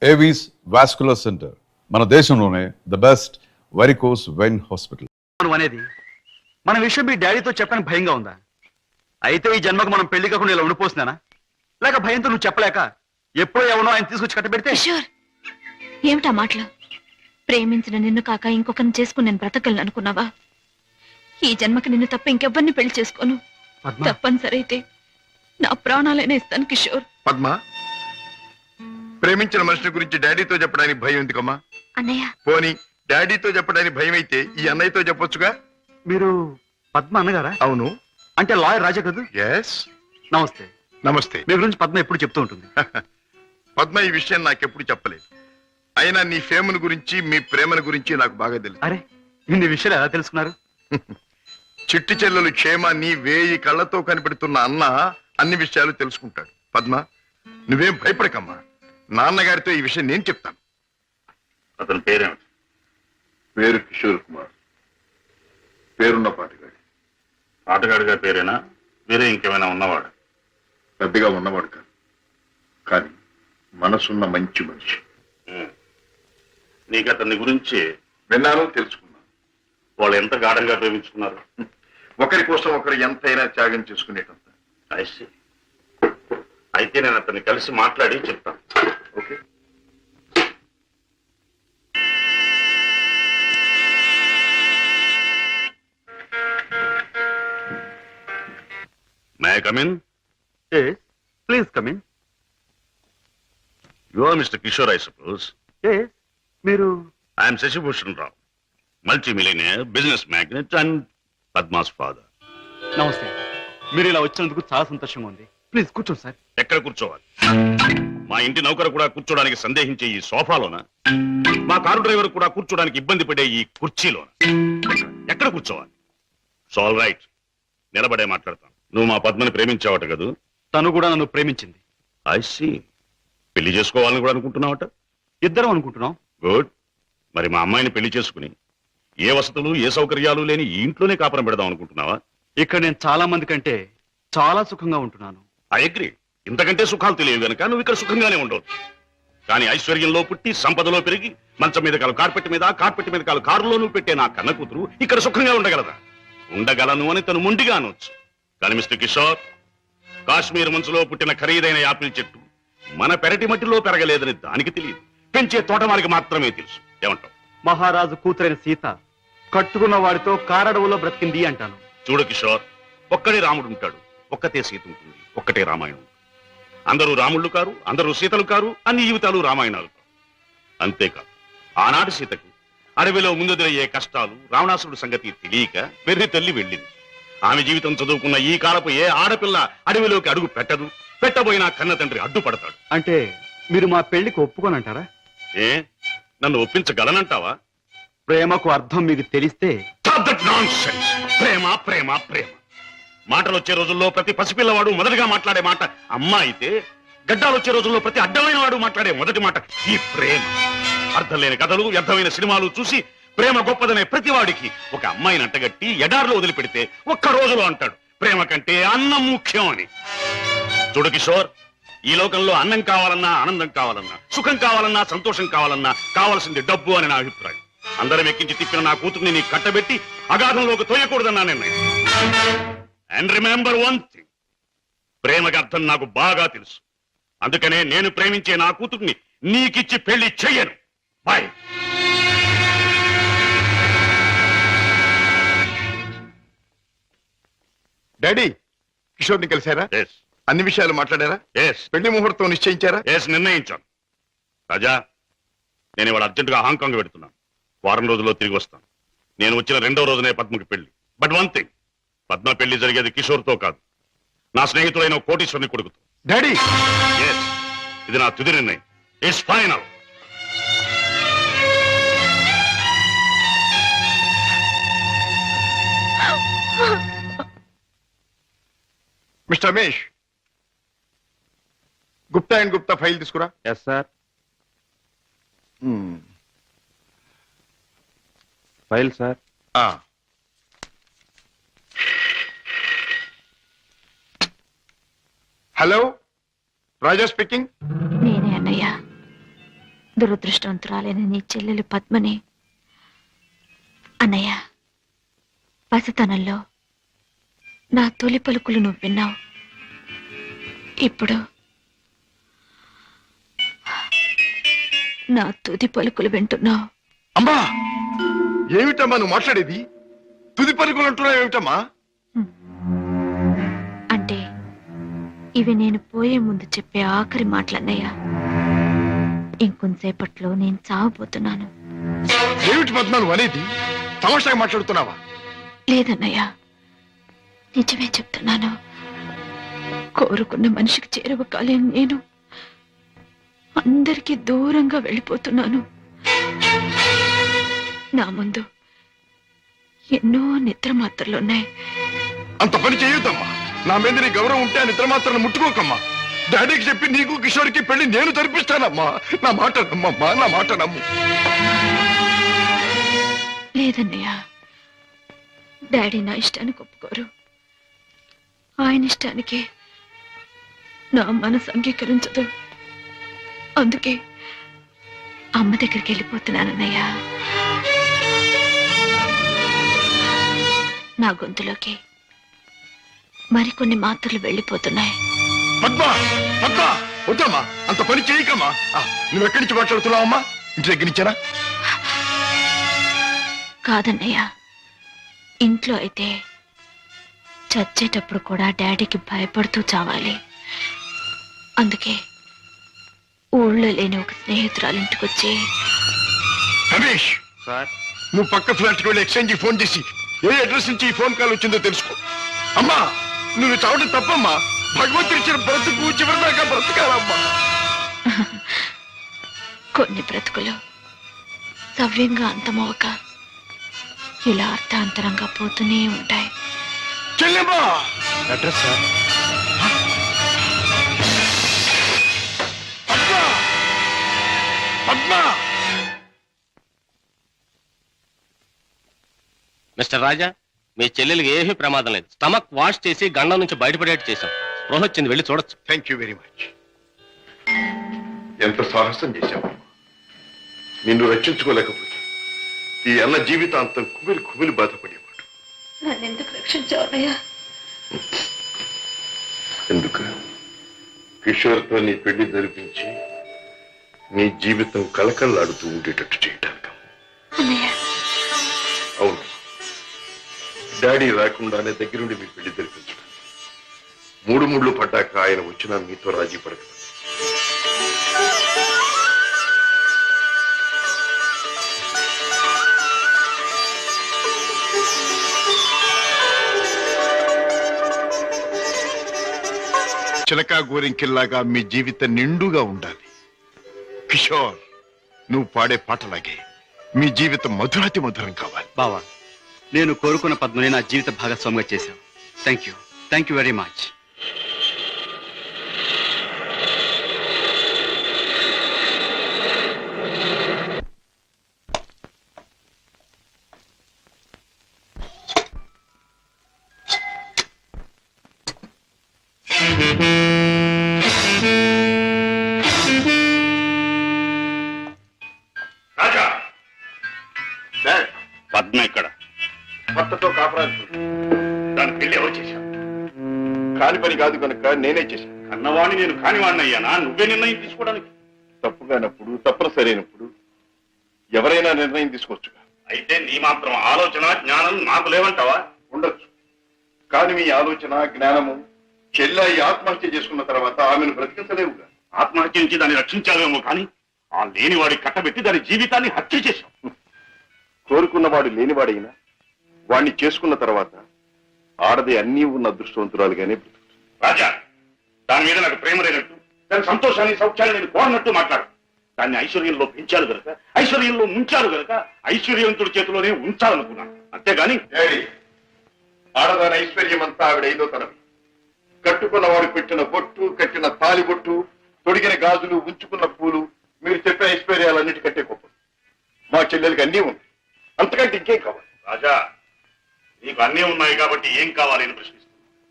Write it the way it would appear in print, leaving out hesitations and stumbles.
Avis vascular centre మన దేశంలోనే the best varicose vein hospital అనేది మన విషయం మీ డాడీతో చెప్పని భయంగా ఉందా? అయితే ఈ జన్మకు మనం పెళ్లి కాకుండా ఇలా ఉండిపోతున్నానా? లేక భయంతో నువ్వు చెప్పలేక ఎప్పుడో ఎవనో ఆయన తీసుకొచ్చి కట్టబెడితే? ఏమిటా మాటలు? ప్రేమించిన నిన్ను కాక ఇంకొకరిని చేసుకుని నేను బ్రతకలను అనుకున్నావా? ఈ జన్మకి నిన్ను తప్ప ఇంకెవ్వరిని పెళ్లి చేసుకోను. తప్పనిసరి అయితే నా ప్రాణాలైనా ఇస్తాను కిషోర్. పద్మ, ప్రేమించిన మనిషి గురించి డాడీతో చెప్పడానికి భయం ఎందుకమ్మా? అన్నయ్య, పోనీ డాడీతో చెప్పడానికి భయం అయితే ఈ అన్నయ్యతో చెప్పొచ్చుగా. మీరు పద్మ అన్నగారా? అవును. అంటే లాయర్ రాజా కదా? ఎస్. నమస్తే. నమస్తే. మీ గురించి పద్మ ఎప్పుడు చెప్తూ ఉంటుంది. పద్మ ఈ విషయం నాకెప్పుడు చెప్పలేదు. అయినా నీ ఫేమను గురించి మీ ప్రేమను గురించి నాకు బాగా తెలుసు. అరే, ఇన్ని విషయాలు ఎలా తెలుసుకున్నారు? చిట్టి చెల్లెలు క్షేమాన్ని 1000 కళ్ళతో కనిపెడుతున్న అన్న అన్ని విషయాలు తెలుసుకుంటాడు. పద్మ, నువ్వేం భయపడకమ్మా. నాన్నగారితో ఈ విషయం నేను చెప్తాను. అతని పేరేమిటి? పేరు కిషోర్ కుమార్. పేరున్న పాటగాడి. ఆటగాడిగా పేరేనా? వేరే ఇంకేమైనా ఉన్నవాడు? పెద్దగా ఉన్నవాడు కాదు, కానీ మనసున్న మంచి మనిషి. నీకు అతని గురించి విన్నాను, తెలుసుకున్నాను. వాళ్ళు ఎంత గాఢంగా ప్రేమించుకున్నారు? ఒకరి కోసం ఒకరు ఎంతైనా త్యాగం చేసుకునేటంత. అయితే నేను అతన్ని కలిసి మాట్లాడి చెప్తాను. Okay. May I come in? Please come in. You are mister Kishore, I suppose. మీరు? I'm Shashibhushan Rao, multi millionaire, business magnate and పద్మాస్ ఫాదర్. నమస్తే. మీరు ఇలా వచ్చినందుకు చాలా సంతోషంగా ఉంది. ప్లీజ్ కూర్చోండి సార్. ఎక్కడ కూర్చోవాలి? మా ఇంటి నౌకరు కూడా కూర్చోడానికి సందేహించే ఈ సోఫాలోనా? మా కారు డ్రైవర్ కూడా కూర్చోడానికి ఇబ్బంది పడే ఈ కుర్చీలోనా? ఎక్కడ కూర్చోవాలి? ఆల్ రైట్, నిలబడే మాట్లాడతాను. నువ్వు మా పద్మని ప్రేమించావట కదూ? తను కూడా నన్ను ప్రేమించింది. I see. పెళ్లి చేసుకోవాలని కూడా అనుకుంటున్నావట? ఇద్దరం అనుకుంటున్నాం. గుడ్. మరి మా అమ్మాయిని పెళ్లి చేసుకుని ఏ వసతులు ఏ సౌకర్యాలు లేని ఈ ఇంట్లోనే కాపురం పెడదాం అనుకుంటున్నావా? ఇక్కడ నేను చాలా మంది కంటే చాలా సుఖంగా ఉంటున్నాను. I agree. ఇంతకంటే సుఖాలు తెలియవు గనక నువ్వు ఇక్కడ సుఖంగానే ఉండవచ్చు. కానీ ఐశ్వర్యంలో పుట్టి సంపదలో పెరిగి మంచం మీద కాలు కార్పెట్ మీద, కార్పెట్ మీద కాలు కారులో నువ్వు పెట్టే నా కన్న కూతురు ఇక్కడ సుఖంగా ఉండగలదా? ఉండగలను అని తను మొండిగా అనొచ్చు. కానీ మిస్టర్ కిషోర్, కాశ్మీర్ మంచులో పుట్టిన ఖరీదైన యాపిల్ చెట్టు మన పెరటి మట్టిలో పెరగలేదని దానికి తెలియదు, పెంచే తోటమాలికి మాత్రమే తెలుసు. ఏమంటావు? మహారాజు కూతురైన సీత కట్టుకున్న వాడితో కారడవులో బ్రతికింది అంటాను. చూడు కిషోర్, ఒక్కడే రాముడు ఉంటాడు, ఒక్కతే సీత ఉంటుంది, ఒక్కటే రామాయణం. అందరూ రాముళ్ళు కారు, అందరూ సీతలు కారు, అన్ని జీవితాలు రామాయణాలు కారు. అంతేకాదు, ఆనాటి సీతకు అడవిలో ముందెదురయ్యే కష్టాలు, రావణాసురుడి సంగతి తెలియక వెర్రి తల్లి వెళ్ళింది. ఆమె జీవితం చదువుకున్న ఈ కాలపు ఏ ఆడపిల్ల అడవిలోకి అడుగు పెట్టదు. పెట్టబోయినా కన్న తండ్రి అడ్డుపడతాడు. అంటే మీరు మా పెళ్లికి ఒప్పుకోనంటారా? ఏ, నన్ను ఒప్పించగలనంటావా? ప్రేమకు అర్థం మీకు తెలిస్తే. ప్రేమ ప్రేమ ప్రేమ మాటలు వచ్చే రోజుల్లో ప్రతి పసిపిల్లవాడు మొదటిగా మాట్లాడే మాట అమ్మ అయితే, గడ్డాలు వచ్చే రోజుల్లో ప్రతి అడ్డమైన వాడు మాట్లాడే మొదటి మాట ఈ ప్రేమ. అర్థం లేని కథలు, వ్యర్థమైన సినిమాలు చూసి ప్రేమ గొప్పదనే ప్రతివాడికి ఒక అమ్మాయిని అంటగట్టి ఎడారిలో వదిలిపెడితే ఒక్క రోజులో అంటాడు ప్రేమ కంటే అన్నం ముఖ్యం అని. చూడు కిషోర్, ఈ లోకంలో అన్నం కావాలన్నా, ఆనందం కావాలన్నా, సుఖం కావాలన్నా, సంతోషం కావాలన్నా కావాల్సింది డబ్బు అని నా అభిప్రాయం. అందరం ఎక్కించి తిప్పిన నా కూతుర్ని నీకు కట్టబెట్టి అగాధంలోకి తోయకూడదన్నా నిర్ణయం. అండ్ రిమెంబర్ వన్ థింగ్, ప్రేమకి అర్థం నాకు బాగా తెలుసు. అందుకనే నేను ప్రేమించే నా కూతుర్ని నీకిచ్చి పెళ్లి చెయ్యను. బాయ్. డాడీ, కిషోర్ని కలిశారా? అన్ని విషయాలు మాట్లాడారా? పెళ్లి ముహూర్తం నిశ్చయించారా? నిర్ణయించాను. రాజా, నేను ఇవాళ అర్జెంటుగా హాంకాంగ్ పెడుతున్నాను. వారం రోజుల్లో తిరిగి వస్తాను. నేను వచ్చిన 2వ రోజునే పద్మకి పెళ్లి. బట్ వన్ థింగ్, పద్మ పెళ్లి జరిగేది కిషోర్తో కాదు, నా స్నేహితులైన కోటీశ్వరుని కొడుకుతో. డాడీ, ఇది నా తుది నిర్ణయం. It's final. Mister Ramesh, Gupta and Gupta file తీసుకురా. Yes sir. File sir. Hello, Raja speaking. నేనే అన్నయ్య. దురదృష్టవంతురాలైన నీ చెల్లెలు పద్మని అన్నయ్య, పసితనంలో నా తొలి పలుకులు నువ్వు విన్నావు. ఇప్పుడు నా తుది పలుకులు వింటున్నావు. అమ్మా, ఏమిటమ్మా నువ్వు మాట్లాడేది? తుది పలుకులు అంటున్నావు ఏమిటమ్మా? అంటే ఇవి నేను పోయే ముందు చెప్పే ఆఖరి మాటలన్నయ్య. ఇంకొంతసేపట్లో నేను చావబోతున్నాను. ఏమిటి పద్మ నువ్వు అనేది? తమాషాగా మాట్లాడుతున్నావా? లేదన్నయ్య, నిజమే చెప్తున్నాను. కోరుకున్న మనిషికి చేరువ కాలేని నేను అందరికీ దూరంగా వెళ్ళిపోతున్నాను. నా ముందు ఎన్నో నిద్ర మాత్రలున్నాయి. అంత పని చేయొద్దమ్మా. నా మీద నీ గౌరవం ఉంటే ఆ నిద్ర మాత్రం ముట్టుకోకమ్మా. డాడీకి చెప్పి నీకు కిషోర్కి పెళ్లి నేను జరిపిస్తానమ్మా. నా మాట నమ్మమ్మా, నా మాట నమ్ము. లేదన్నయ్య, డాడీ నా ఇష్టానికి ఒప్పుకోరు. ఆయన ఇష్టానికి నా మనసు అంగీకరించదు. అందుకే అమ్మ దగ్గరికి వెళ్ళిపోతున్నానన్నయ్య. నా గొంతులోకి మరికొన్ని మాత్రలు వెళ్ళిపోతున్నాయి. పద్మ, పద్మ, వద్దమ్మా, అంత పని చేయకమ్మా. నువ్వు ఎక్కడి నుంచి మాట్లాడుతున్నావమ్మా? ఇంటి దగ్గర నుంచేనా? కాదన్నయ్య, ఇంట్లో అయితే చచ్చేటప్పుడు కూడా డాడీకి భయపడుతూ చావాలి. అందుకే ఊళ్ళో లేని ఒక స్నేహితురాలు ఇంటికొచ్చి, రమేష్, సార్, నువ్వు పక్క ఫ్లాట్కి వెళ్ళి ఎక్స్చేంజ్ ఫోన్ చేసి ఏ అడ్రస్ నుంచి ఈ ఫోన్ కాల్ వచ్చిందో తెలుసుకో. అమ్మా, నువ్వు చావడం తప్పమ్మా. భగవంతుడి ఇచ్చిన బ్రతుకు చివరిదాకా బ్రతకాలమ్మా. కొన్ని బ్రతుకులు సవ్యంగా అంతమవక ఇలా అర్థాంతరంగా పోతూనే ఉంటాయి. చెల్లెమ్మా, address sir. Padma, Padma. Mister Raja, మీ చెల్లెలికి ఏమీ ప్రమాదం లేదు. స్టమక్ వాష్ చేసి గండం నుంచి బయటపడేట్టు చేశాం. స్పృహ వచ్చింది, వెళ్ళి చూడొచ్చు. Thank you very much. ఎంత సాహసం చేశావు. నిన్ను రక్షించుకోలేకపోతే ఈ అన్న జీవితాంతం కుమిలి కుమిలి బాధపడేవాడు. నన్నెందుకు రక్షించావయ్యా? ఎందుకు? కిషోర్తో నీ పెళ్లి జరిపించి నీ జీవితం కలకల్లాడుతూ ఉండేటట్టు చేయటానికి. అన్నయ్య, అవును, డాడీ రాకుండానే దగ్గరుండి మీ పెళ్లి జరిపించడం. మూడు ముళ్ళు పడ్డాక ఆయన వచ్చినా మీతో రాజీ పడగలరు. చిలకా గోరింకిల్లాగా మీ జీవితం నిండుగా ఉండాలి. కిషోర్, నువ్వు పాడే పాటలాగే మీ జీవితం మధురాతి మధురం కావాలి. బావా, నేను కోరుకున్న పద్మని నా జీవిత భాగస్వామిగా చేశావు. Thank you very much. Raja, dad, Padma ఇక్కడ. భర్తతో కాపురాలు దాని పెళ్లి ఎవరు చేశావు? కాని పని కాదు కనుక నేనే చేశాను. కన్నవాణ్ణి నేను కానివాణ్ణి అయ్యానా? నువ్వే నిర్ణయం తీసుకోవడానికి. తప్పుగానప్పుడు, తప్పనిసరైనప్పుడు ఎవరైనా నిర్ణయం తీసుకోవచ్చుగా. అయితే నీ మాత్రం ఆలోచన జ్ఞానం నాకు లేవంటావా? ఉండొచ్చు, కానీ మీ ఆలోచన జ్ఞానము చెల్లాయి ఆత్మహత్య చేసుకున్న తర్వాత ఆమెను బ్రతికించలేవుగా. ఆత్మహత్య నుంచి దాన్ని రక్షించావేమో కానీ ఆ లేనివాడి కట్టబెట్టి దాని జీవితాన్ని హత్య చేశావు. కోరుకున్నవాడు లేనివాడైనా వాణ్ణి చేసుకున్న తర్వాత ఆడది అన్నీ ఉన్న అదృష్టవంతురాలుగానే బ్రతుకుతుంది. రాజా, దాని మీద నాకు ప్రేమ లేనట్టు, దాని సంతోషాన్ని సౌఖ్యాన్ని నేను కోరనట్టు మాట్లాడు. దాన్ని ఐశ్వర్యంలో పెంచారు గనక, ఐశ్వర్యంలో ముంచారు గనక ఐశ్వర్యవంతుడి చేతిలోనే ఉంచాలనుకున్నాను. అంతేగాని డాడీ, ఆడదాని ఐశ్వర్యం అంతా ఆవిడ ఐదో తనవి. కట్టుకున్నవాడు పెట్టిన బొట్టు, కట్టిన తాలి బొట్టు, తొడిగిన గాజులు, ఉంచుకున్న పూలు, మీరు చెప్పే ఐశ్వర్యాలన్నిటికంటే గొప్ప. మా చెల్లెలకి అన్నీ ఉన్నాయి, అంతకంటే ఇంకేం కావాలి? రాజా, నీకు అన్నీ ఉన్నాయి కాబట్టి ఏం కావాలి అని ప్రశ్నిస్తాను.